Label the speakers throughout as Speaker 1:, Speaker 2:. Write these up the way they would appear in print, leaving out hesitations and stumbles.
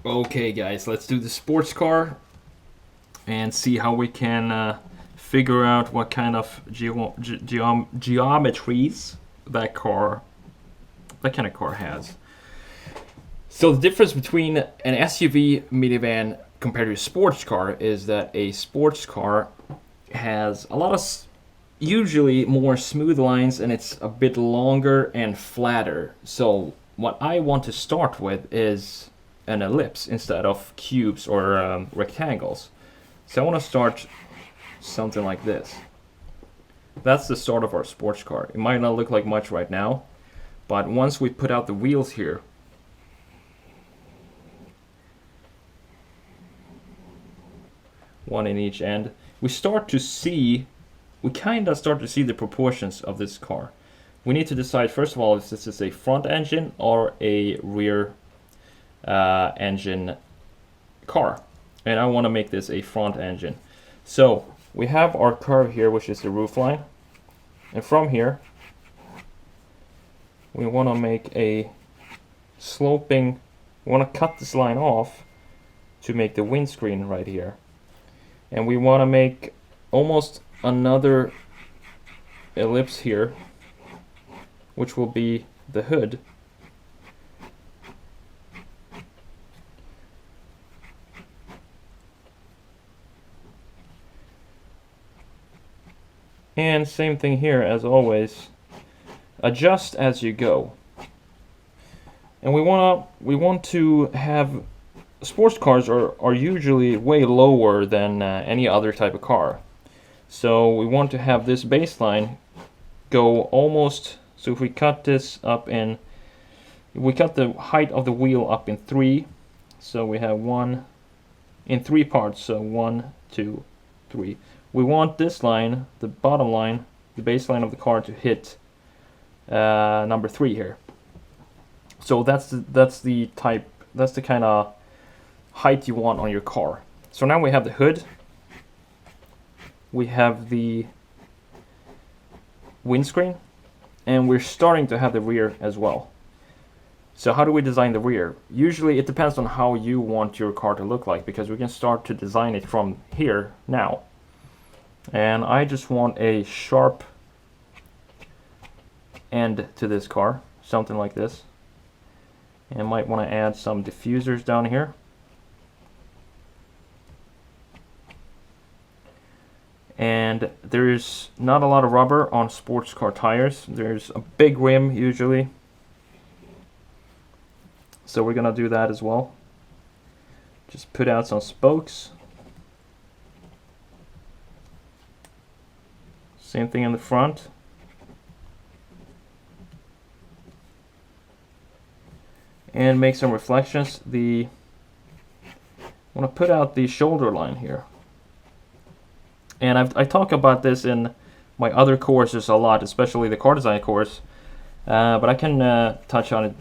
Speaker 1: Okay, guys, let's do the sports car and see how we can figure out what kind of geometries that kind of car has. So the difference between an SUV minivan compared to a sports car is that a sports car has a lot of usually more smooth lines, and it's a bit longer and flatter. So what I want to start with is an ellipse instead of cubes or rectangles. So I want to start something like this. That's the start of our sports car. It might not look like much right now, but once we put out the wheels here, one in each end, we kind of start to see the proportions of this car. We need to decide, first of all, if this is a front engine or a rear engine car. And I want to make this a front engine. So we have our curve here, which is the roof line. And from here, we want to make a sloping, we want to cut this line off to make the windscreen right here. And we want to make almost another ellipse here, which will be the hood. And same thing here, as always, adjust as you go. And we want to have, sports cars are usually way lower than any other type of car. So we want to have this baseline go almost, so if we cut this up we cut the height of the wheel up in 3. So we have in 3 parts, so 1, 2, 3. We want this line, the bottom line, the baseline of the car, to hit number 3 here. So that's the kind of height you want on your car. So now we have the hood, we have the windscreen, and we're starting to have the rear as well. So how do we design the rear? Usually it depends on how you want your car to look like, because we can start to design it from here now. And I just want a sharp end to this car, something like this. And might want to add some diffusers down here. And there's not a lot of rubber on sports car tires. There's a big rim usually. So we're gonna do that as well. Just put out some spokes. Same thing in the front. And make some reflections. I want to put out the shoulder line here. And I talk about this in my other courses a lot, especially the car design course. But I can touch on it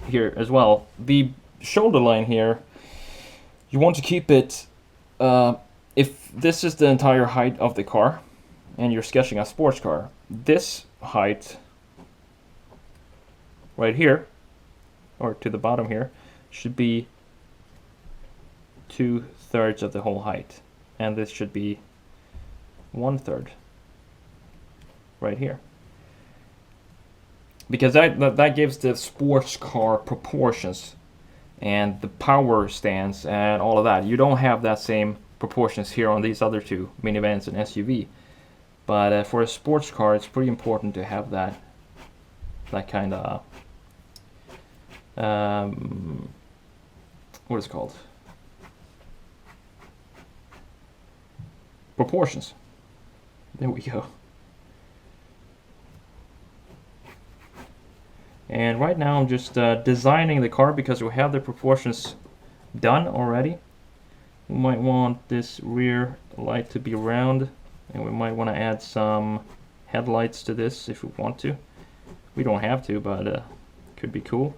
Speaker 1: here as well. The shoulder line here, you want to keep it, if this is the entire height of the car, and you're sketching a sports car, this height right here, or to the bottom here, should be 2/3 of the whole height. And this should be 1/3 right here, because that gives the sports car proportions and the power stance and all of that. You don't have that same proportions here on these other two, minivans and SUV, but for a sports car it's pretty important to have that kind of what is it called, proportions. There we go. And right now I'm just designing the car because we have the proportions done already. We might want this rear light to be round, and we might want to add some headlights to this if we want to. We don't have to, but could be cool.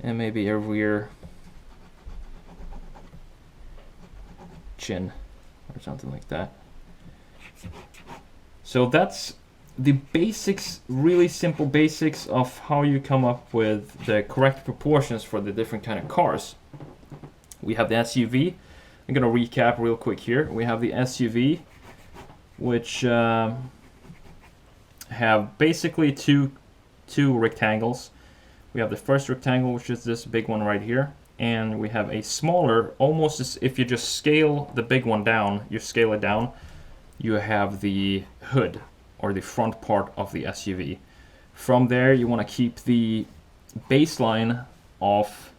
Speaker 1: And maybe a rear chin or something like that. So that's the basics, really simple basics of how you come up with the correct proportions for the different kind of cars. We have the SUV. I'm gonna recap real quick here. We have the SUV, which have basically two rectangles. We have the first rectangle, which is this big one right here, and we have a smaller, almost as if you just scale the big one down, you scale it down, you have the hood, or the front part of the SUV. From there, you want to keep the baseline of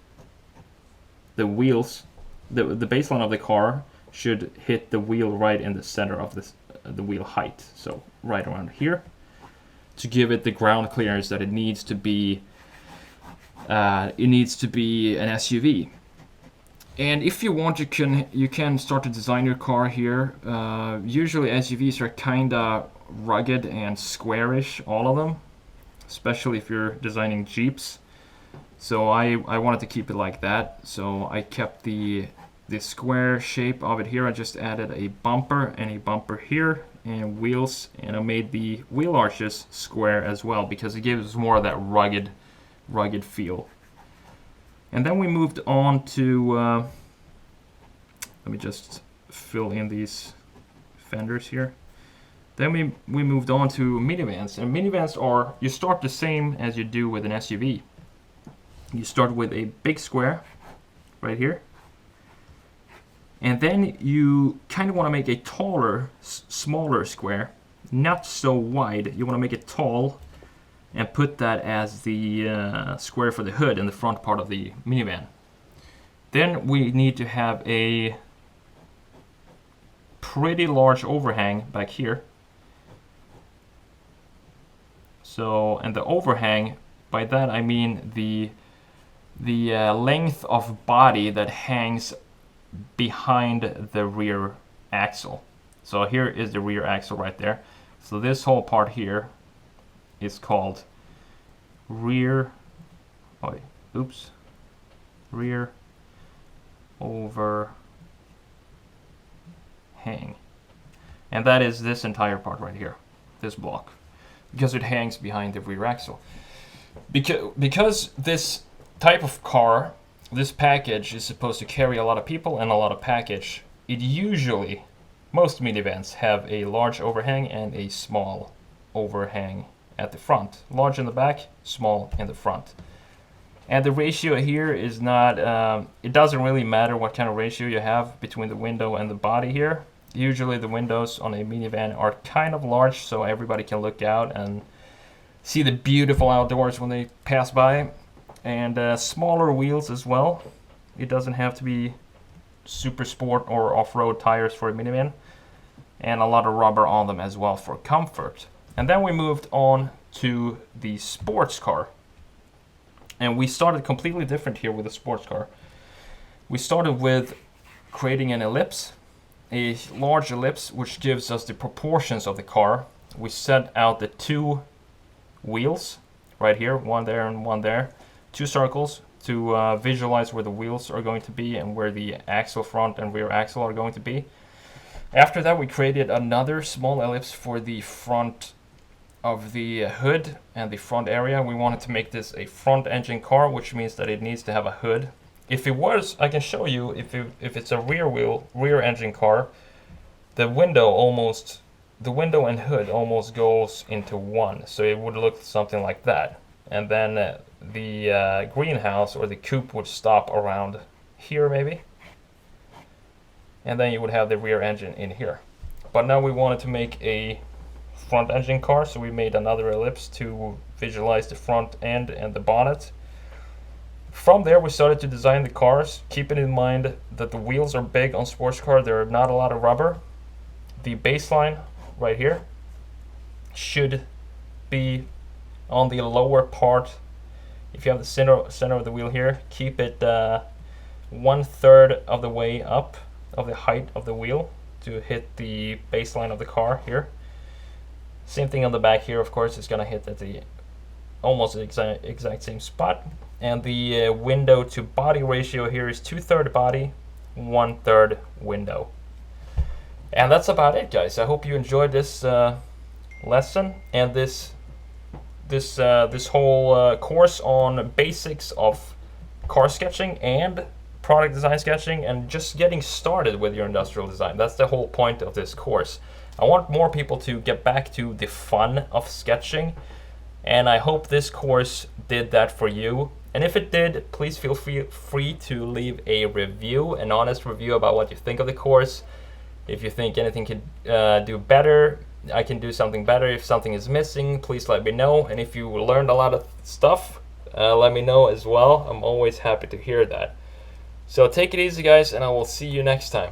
Speaker 1: the wheels, the baseline of the car should hit the wheel right in the center of the wheel height, so right around here, to give it the ground clearance that it needs to be. It needs to be an SUV. And if you want, you can start to design your car here. Usually SUVs are kinda rugged and squarish, all of them, especially if you're designing Jeeps. So I wanted to keep it like that, so I kept the square shape of it here. I just added a bumper and a bumper here and wheels, and I made the wheel arches square as well because it gives more of that rugged feel. And then we moved on to let me just fill in these fenders here. Then we moved on to minivans, and minivans are, you start the same as you do with an SUV. You start with a big square right here, and then you kind of want to make a taller, smaller square, not so wide. You want to make it tall and put that as the square for the hood in the front part of the minivan. Then we need to have a pretty large overhang back here. So, and the overhang, by that I mean the length of body that hangs behind the rear axle. So here is the rear axle right there. So this whole part here is called rear overhang, and that is this entire part right here, this block, because it hangs behind the rear axle. Because this type of car, this package is supposed to carry a lot of people and a lot of package, it usually, most minivans have a large overhang and a small overhang at the front. Large in the back, small in the front. And the ratio here is not, it doesn't really matter what kind of ratio you have between the window and the body here. Usually the windows on a minivan are kind of large so everybody can look out and see the beautiful outdoors when they pass by. And smaller wheels as well. It doesn't have to be super sport or off-road tires for a minivan. And a lot of rubber on them as well for comfort. And then we moved on to the sports car. And we started completely different here with the sports car. We started with creating an ellipse, a large ellipse, which gives us the proportions of the car. We set out the two wheels right here, one there and one there, two circles to visualize where the wheels are going to be and where the axle front and rear axle are going to be. After that, we created another small ellipse for the front of the hood and the front area. We wanted to make this a front engine car, which means that it needs to have a hood. If it was, I can show you, if it's a rear engine car, the window and hood almost goes into one, so it would look something like that. And then the greenhouse or the coupe would stop around here maybe, and then you would have the rear engine in here. But now we wanted to make a front engine car, so we made another ellipse to visualize the front end and the bonnet. From there we started to design the cars, keeping in mind that the wheels are big on sports car. There are not a lot of rubber. The baseline right here should be on the lower part. If you have the center of the wheel here, keep it 1/3 of the way up of the height of the wheel to hit the baseline of the car here. Same thing on the back here, of course, it's gonna hit at the almost exact same spot. And the window to body ratio here is 2/3 body, 1/3 window. And that's about it, guys. I hope you enjoyed this lesson and this whole course on basics of car sketching and product design sketching and just getting started with your industrial design. That's the whole point of this course. I want more people to get back to the fun of sketching, and I hope this course did that for you. And if it did, please feel free to leave a review, an honest review about what you think of the course. If you think anything could do better, I can do something better. If something is missing, please let me know. And if you learned a lot of stuff, let me know as well. I'm always happy to hear that. So take it easy, guys, and I will see you next time.